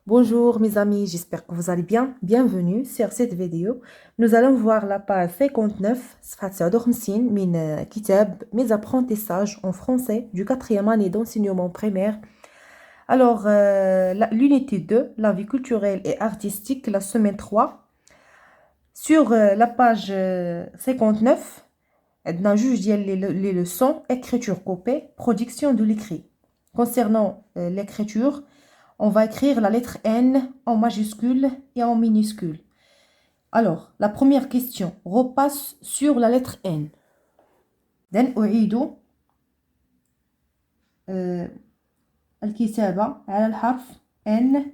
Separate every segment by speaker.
Speaker 1: Bonjour mes amis, j'espère que vous allez bien. Bienvenue sur cette vidéo. Nous allons voir la page 59, صفحة 59 من كتاب Mes apprentissages en français du 4e année d'enseignement primaire. Alors, l'unité 2, la vie culturelle et artistique, la semaine 3. Sur la page 59, عندنا جوج ديال les leçons, écriture copée, production de l'écrit. Concernant l'écriture, on va écrire la lettre N en majuscule et en minuscule. Alors, la première question repasse sur la lettre N. then أعيد الكتابة على الحرف N.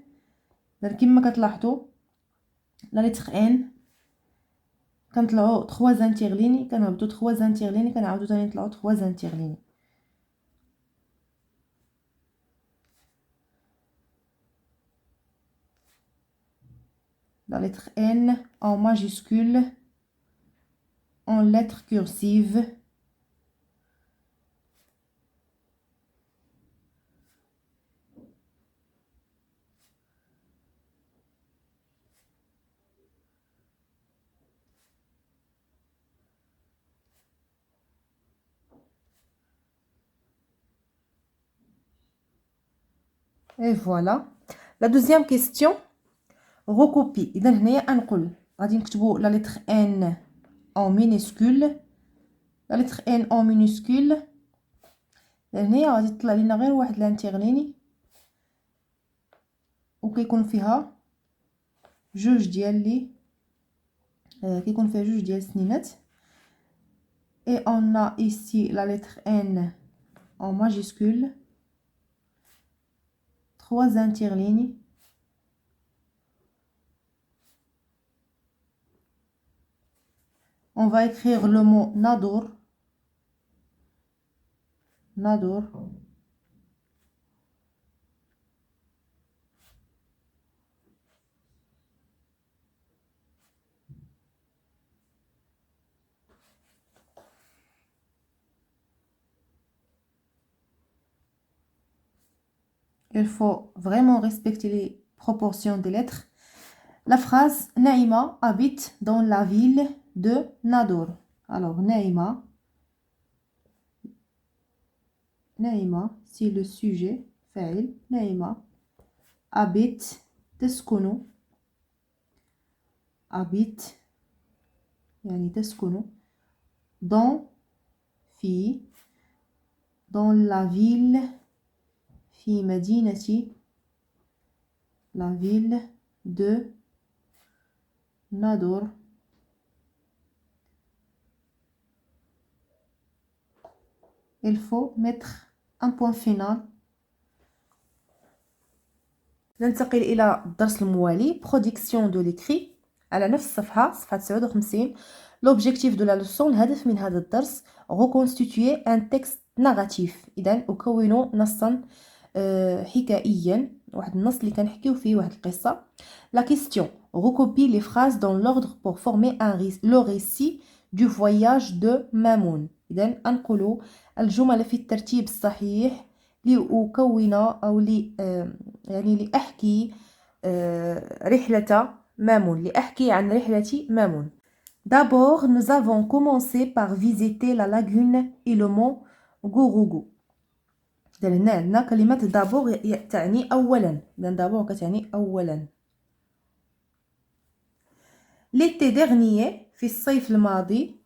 Speaker 1: كما كتلاحظوا la lettre N كنطلعوا 3 انترليني، كنهبطوا 3 انترليني، كنعاودوا ثاني نطلعوا 3 انترليني. La lettre N en majuscule, en lettres cursives. Et voilà. La deuxième question, recopie. إذا هنايا نقول غادي نكتبوا la lettre N en minuscule. La lettre N en minuscule. هنايا غادي تطلع لنا غير واحد لانتيغليني وكيكون فيها جوج ديال لي كيكون فيها جوج ديال السنينات. Et on a ici la lettre N en majuscule. 3 interlignes. On va écrire le mot Nadour. Nadour. Il faut vraiment respecter les proportions des lettres. La phrase Naïma habite dans la ville de Nadour. Alors Naïma, c'est le sujet, فاعل. Naïma habite, تسكن, habite, يعني تسكن, dans, dans la ville, في مدينة, la ville de Nadour. Il faut mettre un point final. ننتقل إلى الدرس الموالي production de l'écrit على نفس الصفحة صفحة 59. L'objectif de la leçon الهدف من هذا الدرس reconstituer un texte narratif. إذن أكون نصا حكائيا، واحد النص اللي كنحكيو فيه واحد القصة. La question recopie les phrases dans l'ordre pour former le récit du voyage de Mamoun. إذن أنقل الجمل في الترتيب الصحيح لأكون أو يعني لأحكي رحلة مامون، لأحكي عن رحلة مامون. D'abord, nous avons commencé par visiter la lagune et le mont Gourougou. هنا عندنا كلمة d'abord تعني أولا. d'abord كتعني أولا. L'été dernier، في الصيف الماضي،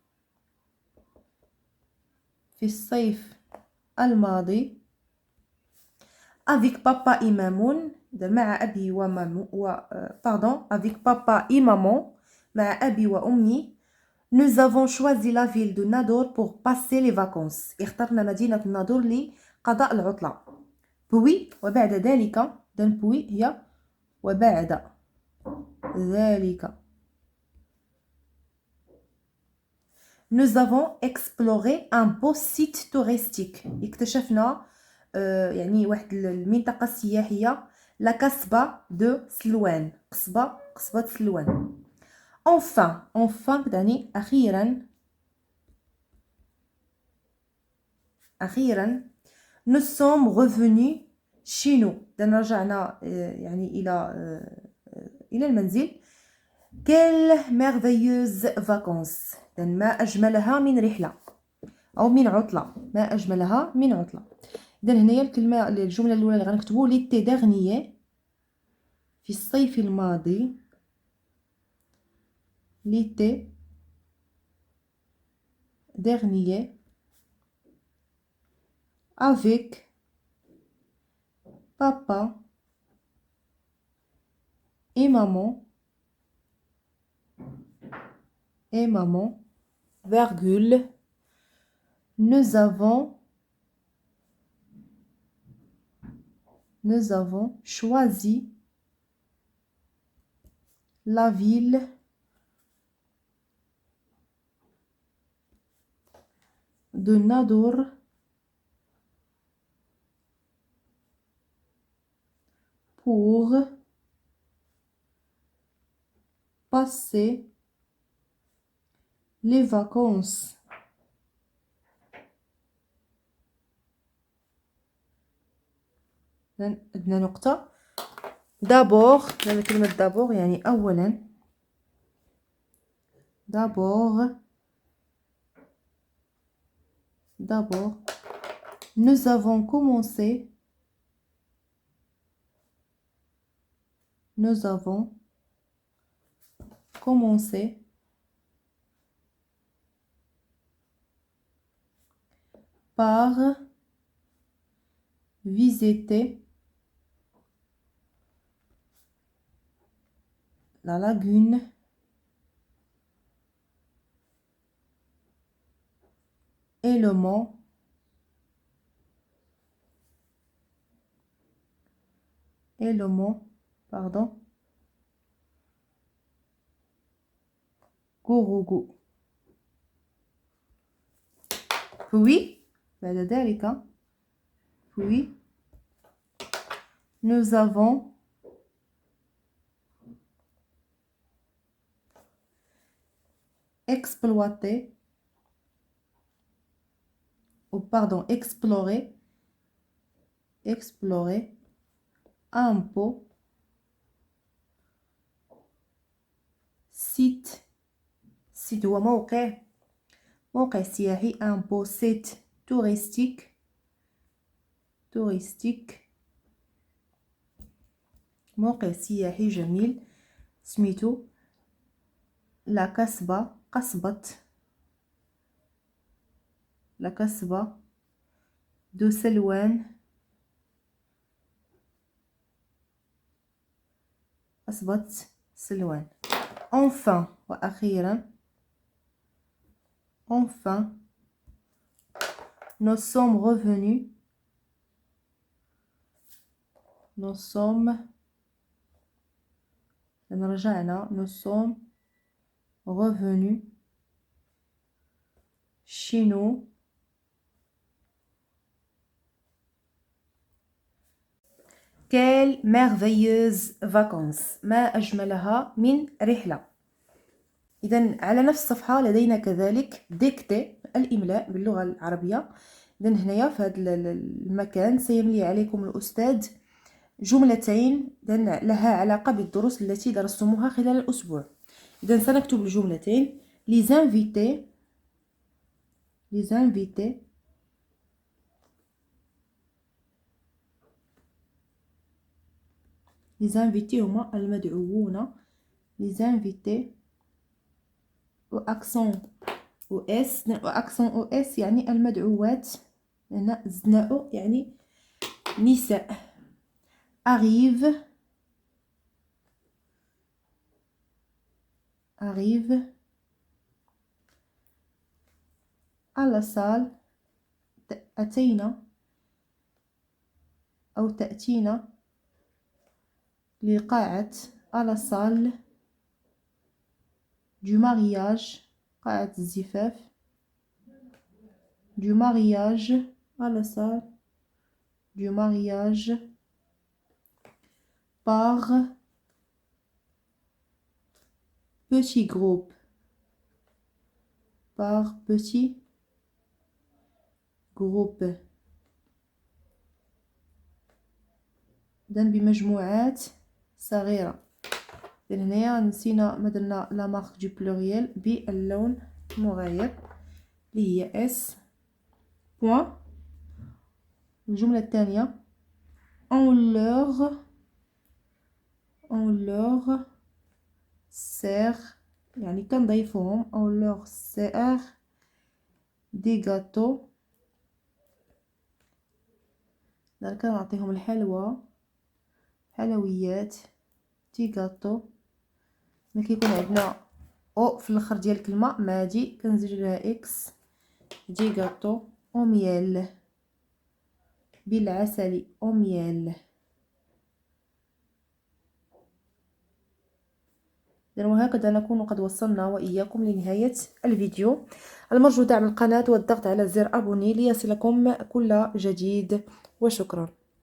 Speaker 1: في الصيف الماضي، avec papa et maman، مع أبي ومامو pardon avec papa et maman، مع أبي وأمي، nous avons choisi la ville de Nador pour passer les vacances. اخترنا مدينة نادور لقضاء العطلة. puis وبعد ذلك، puis هي وبعد ذلك، nous avons exploré un beau site touristique. اكتشفنا يعني واحد المنطقة السياحية، لا كسبة دو سلوان، قصبة سلوان. enfin يعني أخيرا nous sommes revenus chez nous. إذن رجعنا يعني إلى المنزل. Quelle merveilleuse vacances. إذن ما أجملها من رحلة أو من عطلة. ما أجملها من عطلة. إذن هنايا الجملة الأولى اللي غنكتبو l'été dernier في الصيف الماضي. L'été dernier avec papa et maman, virgule, nous avons choisi la ville de Nador pour passer les vacances. عندنا نقطة. d'abord كلمة d'abord يعني أولا. d'abord nous avons commencé par visiter la lagune et le mont Gourougou. Puis nous avons exploré un peu site هو موقع سياحي. un beau site touristique موقع سياحي جميل سميتو لا كسبة دو سلوان. enfin وأخيرا nous sommes revenus chez nous Quelle merveilleuse vacances. ما أجملها من رحلة. إذن على نفس الصفحة لدينا كذلك ديكتي الإملاء باللغة العربية. إذن هنايا في هذا المكان سيملي عليكم الأستاذ جملتين لها علاقة بالدروس التي درستموها خلال الأسبوع. إذن سنكتب الجملتين. Les invités هما المدعوون. les invités وأكسون أو اس يعني المدعوات. هنا زناء يعني نساء. arrive à la salle. أتينا أو تأتينا لقاعة à la salle du mariage. قاعة الزفاف. du mariage à la salle du mariage par petit groupe. إذن بمجموعات صغيرة. إذن هنايا نسينا ما درنا لا مارك دو بلوريال باللون المغاير اللي هي اس بوين. الجملة الثانية on leur sert، يعني كنضيفوهم on leur sert des gâteaux، يعني كنعطيهم الحلوى، حلويات، دي gâteaux. ملي كيكون عندنا او في الاخر ديال الكلمه مع دي كنزيدو لها اكس، دي gâteaux او ميال، بالعسل او ميال. وهكذا نكون قد وصلنا وإياكم لنهاية الفيديو. المرجو دعم القناة والضغط على زر أبوني ليصلكم كل جديد، وشكرا.